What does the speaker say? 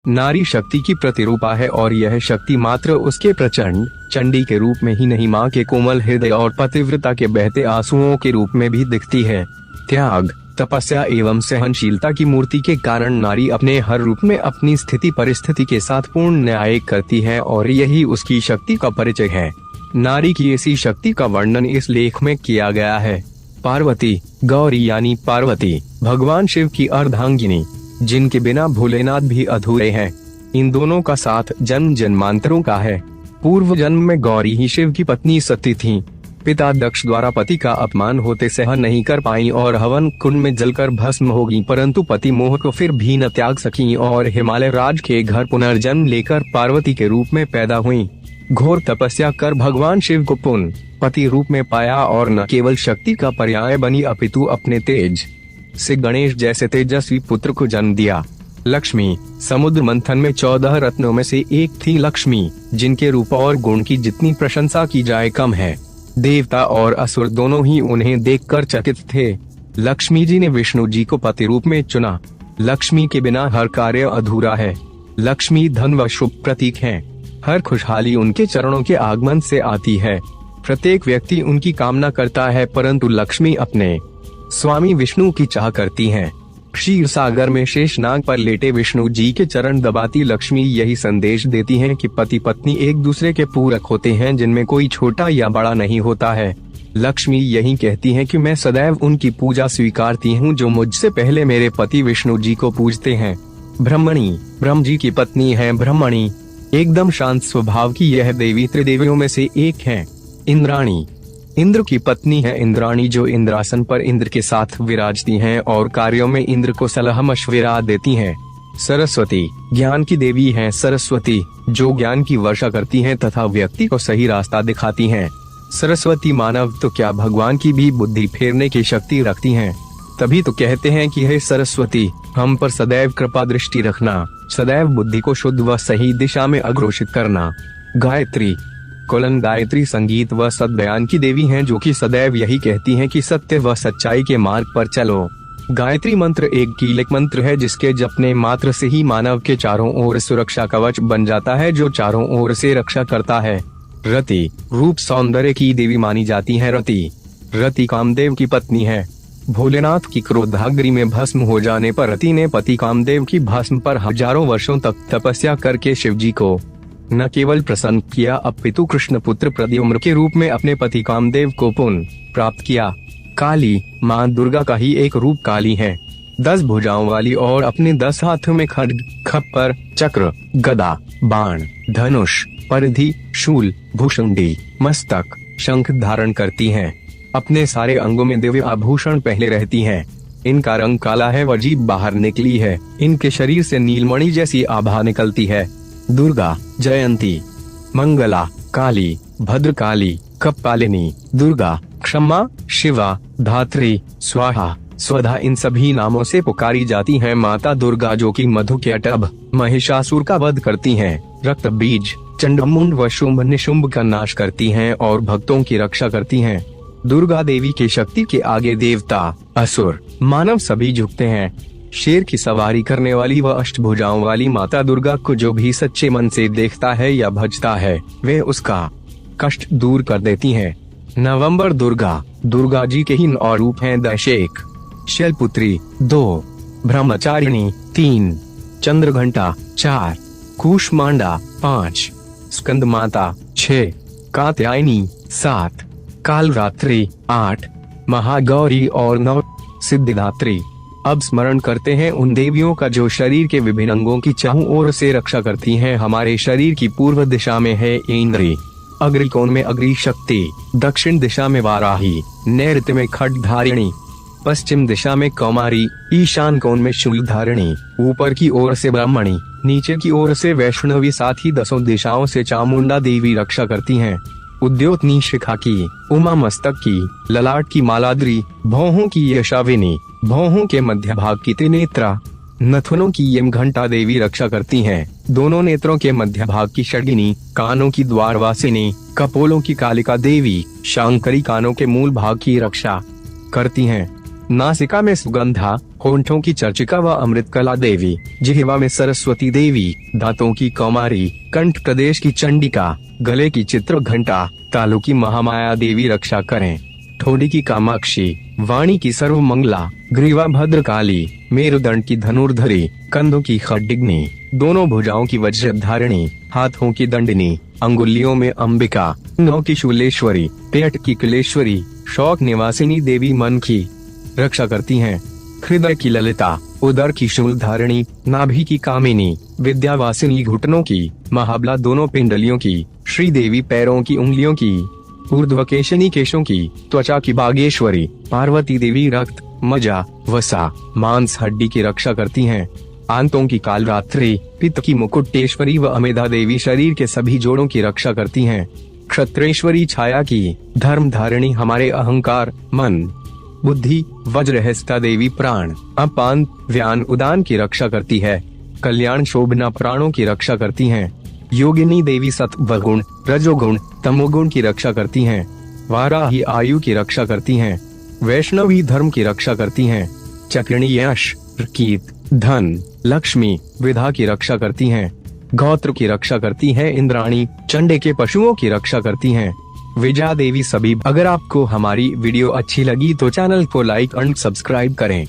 नारी शक्ति की प्रतिरूपा है और यह शक्ति मात्र उसके प्रचंड चंडी के रूप में ही नहीं, माँ के कोमल हृदय और पतिव्रता के बहते आंसुओं के रूप में भी दिखती है। त्याग, तपस्या एवं सहनशीलता की मूर्ति के कारण नारी अपने हर रूप में अपनी स्थिति परिस्थिति के साथ पूर्ण न्याय करती है और यही उसकी शक्ति का परिचय है। नारी की ऐसी शक्ति का वर्णन इस लेख में किया गया है। पार्वती, गौरी यानी पार्वती भगवान शिव की अर्धांगिनी, जिनके बिना भोलेनाथ भी अधूरे हैं। इन दोनों का साथ जन्म जन्मांतरों का है। पूर्व जन्म में गौरी ही शिव की पत्नी सती थीं। पिता दक्ष द्वारा पति का अपमान होते सहन नहीं कर पाई और हवन कुंड में जलकर भस्म हो गईं, परंतु पति मोह को फिर भी न त्याग सकी और हिमालय राज के घर पुनर्जन्म लेकर पार्वती के रूप में पैदा हुईं। घोर तपस्या कर भगवान शिव को पुनः पति रूप में पाया और न केवल शक्ति का पर्याय बनी अपितु अपने तेज से गणेश जैसे तेजस्वी पुत्र को जन्म दिया। लक्ष्मी, समुद्र मंथन में 14 रत्नों में से एक थी लक्ष्मी, जिनके रूप और गुण की जितनी प्रशंसा की जाए कम है। देवता और असुर दोनों ही उन्हें देखकर चकित थे। लक्ष्मी जी ने विष्णु जी को पति रूप में चुना। लक्ष्मी के बिना हर कार्य अधूरा है। लक्ष्मी धन व शुभ प्रतीक हैं। हर खुशहाली उनके चरणों के आगमन से आती है। प्रत्येक व्यक्ति उनकी कामना करता है, परंतु लक्ष्मी अपने स्वामी विष्णु की चाह करती हैं। क्षीर सागर में शेषनाग पर लेटे विष्णु जी के चरण दबाती लक्ष्मी यही संदेश देती हैं कि पति पत्नी एक दूसरे के पूरक होते हैं, जिनमें कोई छोटा या बड़ा नहीं होता है। लक्ष्मी यही कहती हैं कि मैं सदैव उनकी पूजा स्वीकारती हूँ जो मुझसे पहले मेरे पति विष्णु जी को पूजते हैं। ब्रह्मणी, ब्रह्म जी की पत्नी है ब्रह्मणी। एकदम शांत स्वभाव की यह देवी त्रिदेवियों में से एक है। इंद्राणी, इंद्र की पत्नी है इंद्राणी, जो इंद्रासन पर इंद्र के साथ विराजती हैं और कार्यों में इंद्र को सलाह मशविरा देती हैं। सरस्वती, ज्ञान की देवी हैं सरस्वती, जो ज्ञान की वर्षा करती हैं तथा व्यक्ति को सही रास्ता दिखाती हैं। सरस्वती मानव तो क्या भगवान की भी बुद्धि फेरने की शक्ति रखती हैं। तभी तो कहते हैं कि हे सरस्वती, हम पर सदैव कृपा दृष्टि रखना, सदैव बुद्धि को शुद्ध व सही दिशा में अग्रसर करना। गायत्री, कुलन गायत्री संगीत व सद्बयान की देवी हैं, जो कि सदैव यही कहती हैं कि सत्य व सच्चाई के मार्ग पर चलो। गायत्री मंत्र एक कीलक मंत्र है, जिसके जपने मात्र से ही मानव के चारों ओर सुरक्षा कवच बन जाता है, जो चारों ओर से रक्षा करता है। रति, रूप सौंदर्य की देवी मानी जाती है। रति कामदेव की पत्नी है। भोलेनाथ की क्रोधाग्नि में भस्म हो जाने पर रति ने पति कामदेव की भस्म पर हजारों वर्षों तक तपस्या करके शिव जी को न केवल प्रसन्न किया, अपितु कृष्ण पुत्र प्रद्युम्न के रूप में अपने पति कामदेव को पुनः प्राप्त किया। काली, माँ दुर्गा का ही एक रूप काली है। 10 भुजाओं वाली और अपने 10 हाथों में खड्ग, खप्पर, चक्र, गदा, बाण, धनुष, परिधि, शूल, भूषुंडी, मस्तक, शंख धारण करती हैं। अपने सारे अंगों में दिव्य आभूषण पहले रहती हैं। इनका रंग काला है व जीभ बाहर निकली है। इनके शरीर से नीलमणि जैसी आभा निकलती है। दुर्गा, जयंती, मंगला, काली, भद्रकाली, कपालिनी, दुर्गा, क्षमा, शिवा, धात्री, स्वाहा, स्वधा, इन सभी नामों से पुकारी जाती हैं। माता दुर्गा जो कि मधु के अटभ महिषासुर का वध करती हैं, रक्त बीज, चंडमुंड व शुंभ निशुंभ का नाश करती हैं और भक्तों की रक्षा करती हैं। दुर्गा देवी की शक्ति के आगे देवता, असुर, मानव सभी झुकते हैं। शेर की सवारी करने वाली व अष्टभुजाओं वाली माता दुर्गा को जो भी सच्चे मन से देखता है या भजता है, वे उसका कष्ट दूर कर देती हैं। नवंबर दुर्गा, दुर्गा जी के ही और रूप हैं दैशेक, शैलपुत्री 2, ब्रह्मचारिणी 3, चंद्रघंटा 4, कूष्मांडा 5, स्कंद माता 6, कात्यायनी 7, कालरात्रि 8, महागौरी और 9, सिद्धिदात्री। अब स्मरण करते हैं उन देवियों का जो शरीर के विभिन्न अंगों की चारों ओर से रक्षा करती हैं। हमारे शरीर की पूर्व दिशा में है इंद्री, अग्रिकोण में अग्नि शक्ति, दक्षिण दिशा में वाराही, नैऋत्य में खड्गधारिणी, पश्चिम दिशा में कौमारी, ईशान कोण में शूलधारिणी, ऊपर की ओर से ब्राह्मणी, नीचे की ओर से वैष्णवी, साथ ही 10 दिशाओं से चामुंडा देवी रक्षा करती हैं। उद्योतनी शिखा की, उमा मस्तक की, ललाट की मालाद्री, भौहों की यशाविनी, भौहों के मध्य भाग की त्रिनेत्रा, नथुनों की यम घंटा देवी रक्षा करती हैं। दोनों नेत्रों के मध्य भाग की षड्गिनी, कानों की द्वारवासिनी, कपोलों की कालिका देवी, शांकरी कानों के मूल भाग की रक्षा करती हैं। नासिका में सुगंधा, होंठों की चर्चिका व अमृतकला देवी, जिह्वा में सरस्वती देवी, दांतों की कौमारी, कंठ प्रदेश की चंडिका, गले की चित्र घंटा, तालु की महामाया देवी रक्षा करें। ठोडी की कामाक्षी, वाणी की सर्वमंगला, ग्रीवा भद्रकाली, मेरुदंड की धनुर्धरी, कंधों की खड्डिग्नि, दोनों भुजाओं की वज्रधारिणी, हाथों की दंडिनी, अंगुलियों में अंबिका, अंगों की शूलेश्वरी, पेट की कुलेश्वरी, शौक निवासिनी देवी मन की रक्षा करती हैं। हृदय की ललिता, उदर की शूलधारिणी, नाभि की कामिनी, विद्यावासिनी घुटनों की, महाबला दोनों पिंडलियों की, श्रीदेवी पैरों की उंगलियों की, ऊर्ध्वकेशनी केशों की, त्वचा की बागेश्वरी, पार्वती देवी रक्त, मज्जा, वसा, मांस हड्डी की रक्षा करती हैं। आंतों की कालरात्रि, पित्त की मुकुटेश्वरी व अमेधा देवी शरीर के सभी जोड़ों की रक्षा करती हैं। क्षत्रेश्वरी छाया की, धर्म धारिणी हमारे अहंकार, मन, बुद्धि, वज्रहस्ता देवी प्राण, अपान, व्यान उदान की रक्षा करती है। कल्याण शोभना प्राणों की रक्षा करती हैं। योगिनी देवी सत्व गुण, रजोगुण, तमोगुण की रक्षा करती हैं। वाराही आयु की रक्षा करती हैं। वैष्णवी धर्म की रक्षा करती हैं। चक्रिणी यश, कीर्ति, धन, लक्ष्मी, विधा की रक्षा करती हैं। गौत्र की रक्षा करती हैं। इंद्राणी, चंडे के पशुओं की रक्षा करती हैं। विजया देवी सभी। अगर आपको हमारी वीडियो अच्छी लगी तो चैनल को लाइक एंड सब्सक्राइब करें।